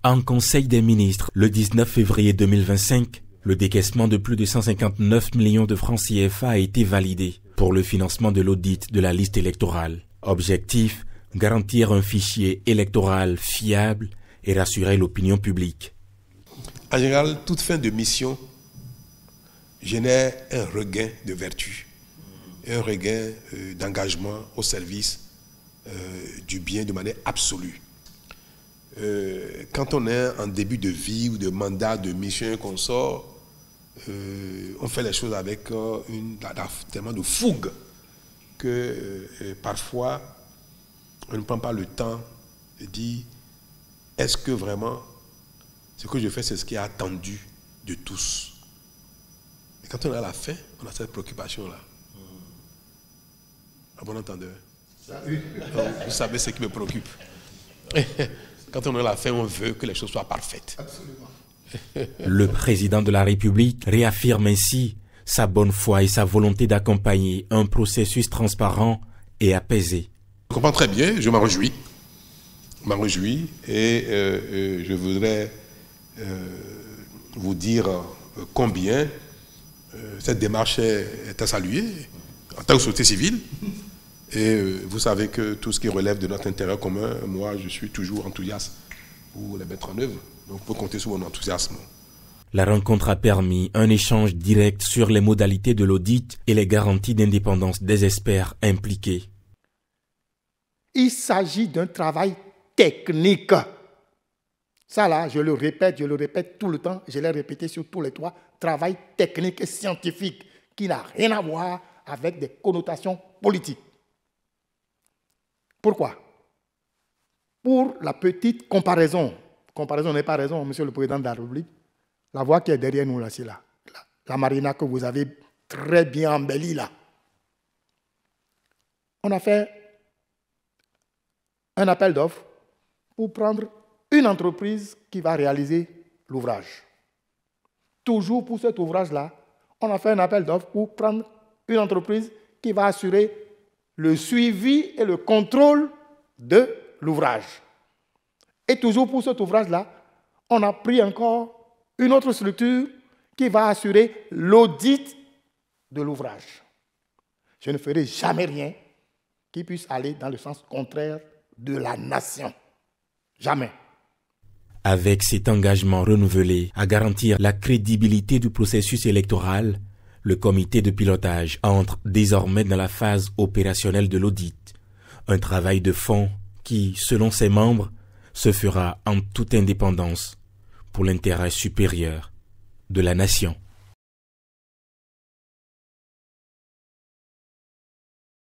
En Conseil des ministres, le 19 février 2025, le décaissement de plus de 159 millions de francs CFA a été validé pour le financement de l'audit de la liste électorale. Objectif, garantir un fichier électoral fiable et rassurer l'opinion publique. En général, toute fin de mission génère un regain de vertu, un regain d'engagement au service du bien de manière absolue. Quand on est en début de vie ou de mandat, de mission qu'on sort, on fait les choses avec tellement de fougue que parfois on ne prend pas le temps de dire est-ce que vraiment ce que je fais c'est ce qui est attendu de tous. Et quand on est à la fin, on a cette préoccupation-là. À bon entendeur. Vous savez ce qui me préoccupe. Quand on est à la fin, on veut que les choses soient parfaites. Absolument. Le président de la République réaffirme ainsi sa bonne foi et sa volonté d'accompagner un processus transparent et apaisé. Je comprends très bien, je m'en réjouis. Et je voudrais vous dire combien cette démarche est à saluer en tant que société civile. Et vous savez que tout ce qui relève de notre intérêt commun, moi je suis toujours enthousiaste pour les mettre en œuvre. Donc vous pouvez compter sur mon enthousiasme. La rencontre a permis un échange direct sur les modalités de l'audit et les garanties d'indépendance des experts impliqués. Il s'agit d'un travail technique. Ça là, je le répète tout le temps, je l'ai répété sur tous les trois, travail technique et scientifique qui n'a rien à voir avec des connotations politiques. Pourquoi? Pour la petite comparaison. Comparaison n'est pas raison, monsieur le président de la République. La voie qui est derrière nous, là, c'est là. La marina que vous avez très bien embellie, là. On a fait un appel d'offres pour prendre une entreprise qui va réaliser l'ouvrage. Toujours pour cet ouvrage-là, on a fait un appel d'offres pour prendre une entreprise qui va assurer le suivi et le contrôle de l'ouvrage. Et toujours pour cet ouvrage-là, on a pris encore une autre structure qui va assurer l'audit de l'ouvrage. Je ne ferai jamais rien qui puisse aller dans le sens contraire de la nation. Jamais. Avec cet engagement renouvelé à garantir la crédibilité du processus électoral, le comité de pilotage entre désormais dans la phase opérationnelle de l'audit. Un travail de fond qui, selon ses membres, se fera en toute indépendance pour l'intérêt supérieur de la nation.